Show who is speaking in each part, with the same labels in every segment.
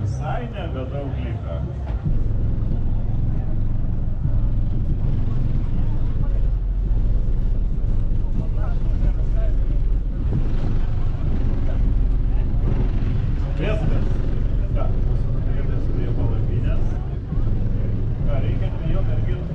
Speaker 1: visai nebedaug liko. Viskas. Ką, priedas prie palapinės. Ką, reikia prie jo merginų.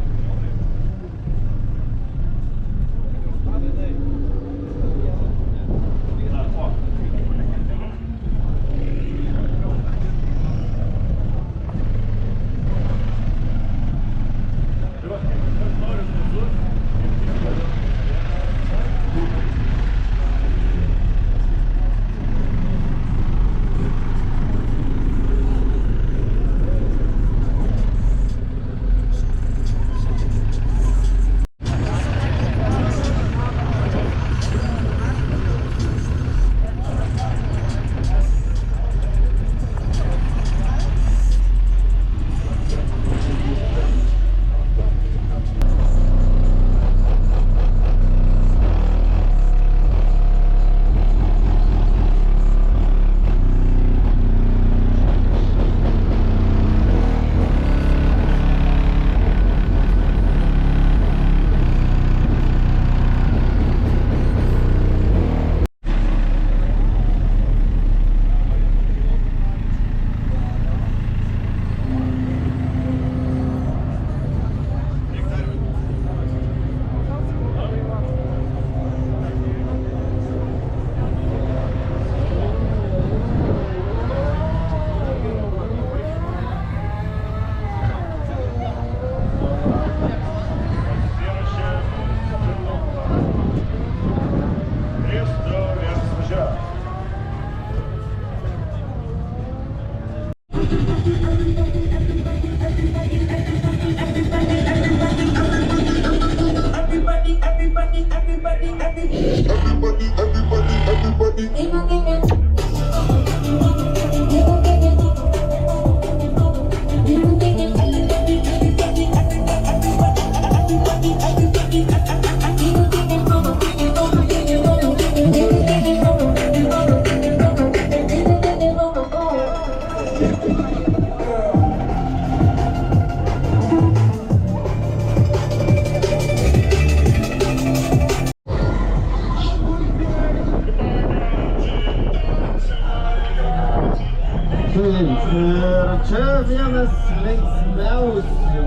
Speaker 2: Ir čia vienas linksmiausių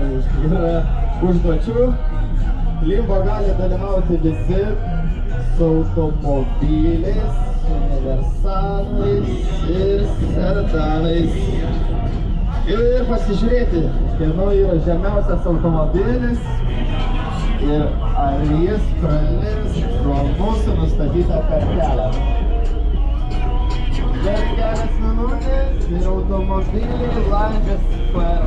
Speaker 2: yra užduočių. Limbo gali dalyvauti visi su automobiliais, universalais ir sedanais. Ir pasižiūrėti, kieno yra žemiausias automobilis ir ar jis pralips pro mūsų nustatytą kartelę. Per kelias minutės ir automobiliai langės per.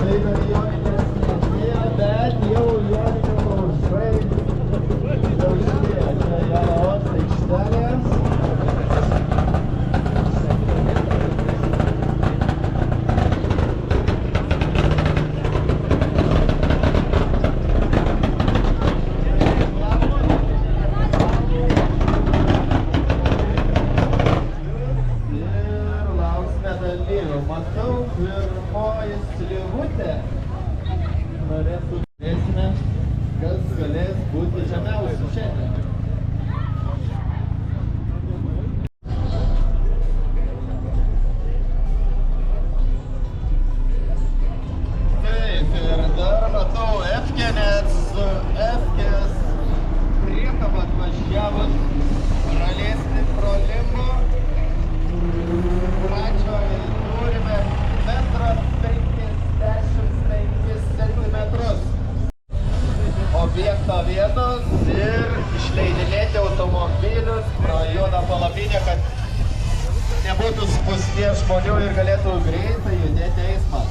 Speaker 2: Tai dar joninės netėjo, bet jau joninių laužai daužtėjo. Čia Jonavos aikštelės. Matau, pirmoji slivutė. Norėsime, kas galės būti žemiausių šiandien. Taip, ir dar matau Efkę, net su Efkės priekaba atvažiavus pralėsti pro Limbo. Pradžioje turime 1,55 centimetrus objekto vietos ir išleidinėti automobilius pro juodą palapinę, kad nebūtų spūsties žmonių ir galėtų greitai judėti eismas.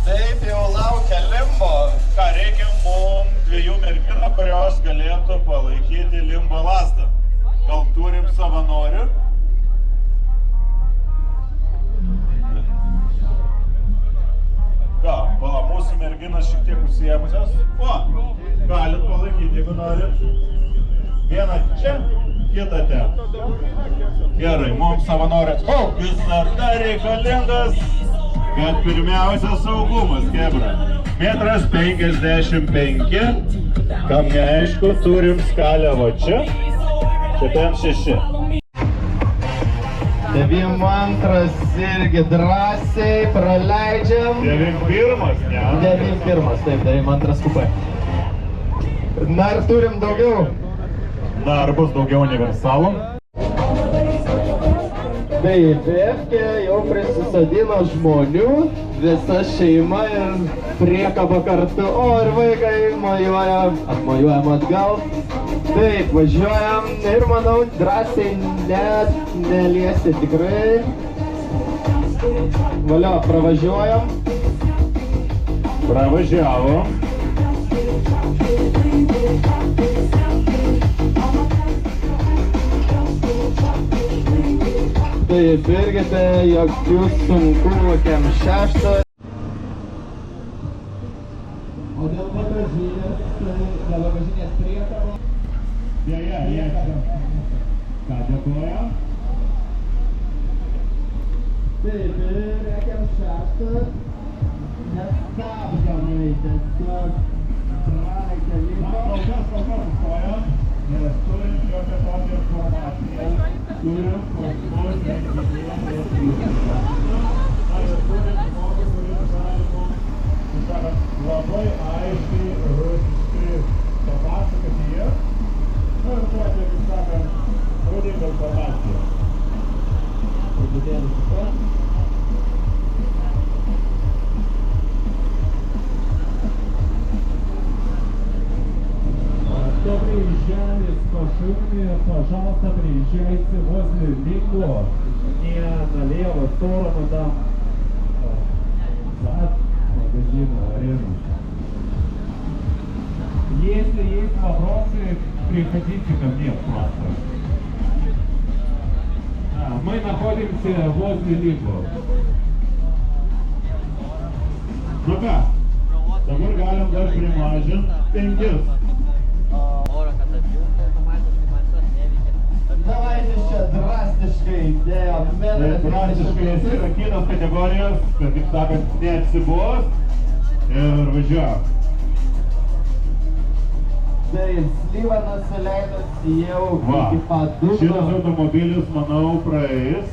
Speaker 2: Taip, jau laukia Limbo. Ką reikia mums 2 merginų, kurios galėtų palaikyti Limbo lazdą. Gal turim savanorių? Ką, pala, mūsų merginas šiek tiek užsiėmusios. O, galit palaikyti, jeigu norit. Vieną čia, kitą ten. Gerai, mums savanorės. O, visada reikalingas. Bet pirmiausia saugumas, kebra. 1,55 m. Kam neaišku, turim skalę va čia. Čia ten 6. 92 irgi drąsiai praleidžiam.
Speaker 1: 91, ne?
Speaker 2: 91, taip, 92 kupė. Na ir turim daugiau.
Speaker 1: Na, ar bus daugiau universalų?
Speaker 2: Taip, Efkė jau prisisadino žmonių, visa šeima ir priekaba kartu. O, ir vaikai mojuojam, atmojuojam atgal. Taip, važiuojam ir manau drąsiai net neliesti tikrai. Valio, pravažiuojam.
Speaker 1: Pravažiavom.
Speaker 2: Taip, irgi be jokių sunkumų kem 6. O dėl bagažinės priekabo?
Speaker 1: Jie. Ką, dėkojam?
Speaker 2: Taip, ir reikiam 6. Nestabdomai, tiesiog pralekia Limbo.
Speaker 1: Kol kas stojam, nes turim šiokią tokią informaciją. Turim paskui labai aiškiai rusiškai papasakoti jie. Na ir tokia, kaip sakant, naudinga informacija.
Speaker 2: Truputėlį šitą.
Speaker 1: выезжали с машины, пожалуйста, приезжайте возле Линго, не на левую сторону, там зад магазина Арена. Если есть вопросы, приходите ко мне просто. Мы находимся возле Линго. Ну как? Dabar galim dar primažinti 5.
Speaker 2: Давайте čia drastiškai dėjom
Speaker 1: Drastiškai atsirakinam kategorijas, kad, kaip sakant, neatsibos ir važiuojam.
Speaker 2: Tai slyva nusileidusi jau iki pat dugno.
Speaker 1: Šitas automobilis, manau, praeis.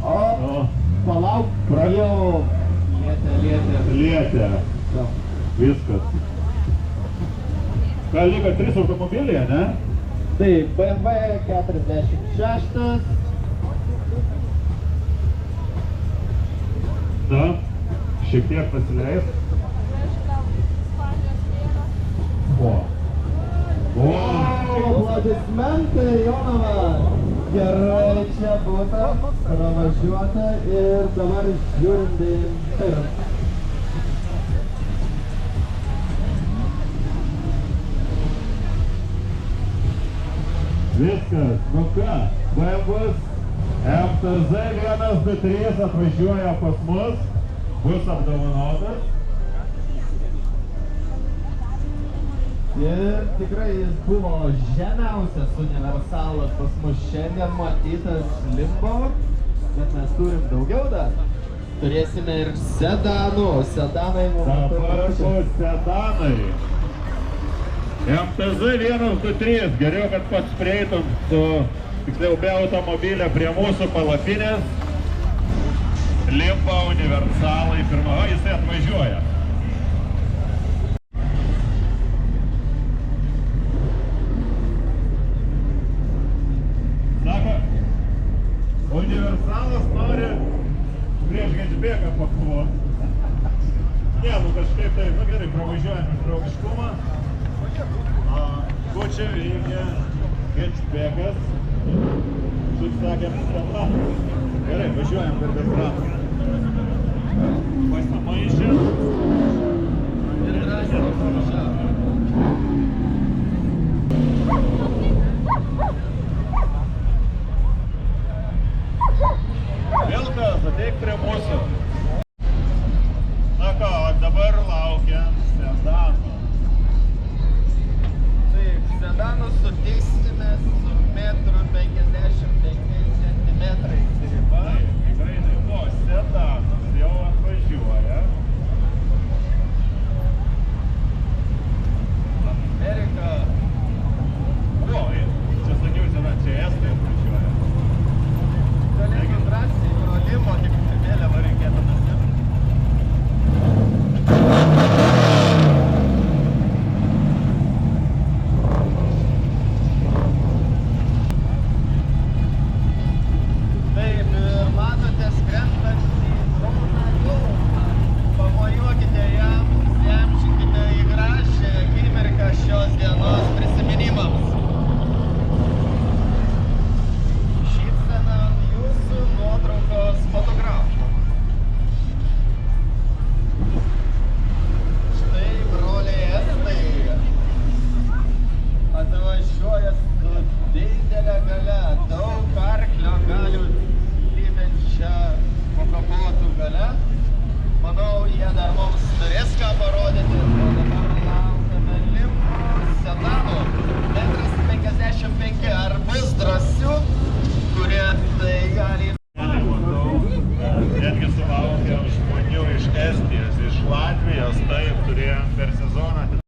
Speaker 2: O, palauk, jau lietė.
Speaker 1: Viskas. Ką liko 3 automobiliai, ne?
Speaker 2: Tai BMW 46.
Speaker 1: Na, šiek tiek pasileis.
Speaker 2: Aplodismentai, Jonava. Gerai čia būta, pravažiuota ir dabar žiūrim pirm.
Speaker 1: Viskas, nu ką, BMW MTZ 123 atvažiuoja pas mus, bus apdovanotas.
Speaker 2: Ir tikrai jis buvo žemiausias universalas pas mus šiandien matytas Limbo, bet mes turim daugiau dar. Turėsime ir sedanų, sedanai mums
Speaker 1: Dabar bus sedanai. MTZ 123, geriau, kad pats prieitum su, tiksliau, be automobilio prie mūsų palapinės. Limba universalai, pirma, jisai atvažiuoja. Sako, universalas nori prieš hatchbacką pakovot. Ne, nu kažkaip tai, nu gerai, pravažiuojam iš draugiškumą. Ko čia reikia hatchbackas, kaip sakėm, standartas. Gerai, važiuojam per bendratą. Pasimaišė.
Speaker 2: ir drąsiai pravažiavo.
Speaker 1: Vilkas, ateik prie mūsų. Na ką, dabar laukiam sedano.
Speaker 2: Taip, sedanų sutiksime su 1,55 centimetrais riba.
Speaker 1: Tikrai taip, o sedanas jau atvažiuoja.
Speaker 2: Amerika.
Speaker 1: O, čia sakiau, čia estai atvažiuoja.
Speaker 2: Galėtų drąsiai pro Limbo, tik vėliavą reikėtų nusimti. Taip, ir matote skrendantį droną Joną. Pamojuokite jam, įsiamžinkite į gražią akimirką šios dienos prisiminimams. Šypsena ant jūsų nuotraukos fotografų. Štai broliai estai atvažiuoja su didelė galia, daug arklio galių lymenčia pakapotų galia. Manau, jie dar mums turės ką parodyti. O dabar laukiame Limbo sedano 1,55 m. Ar bus drąsių, kurie tai gali...
Speaker 1: Netgi sulaukėm žmonių iš Estijos, iš Latvijos, taip turėjom per sezoną.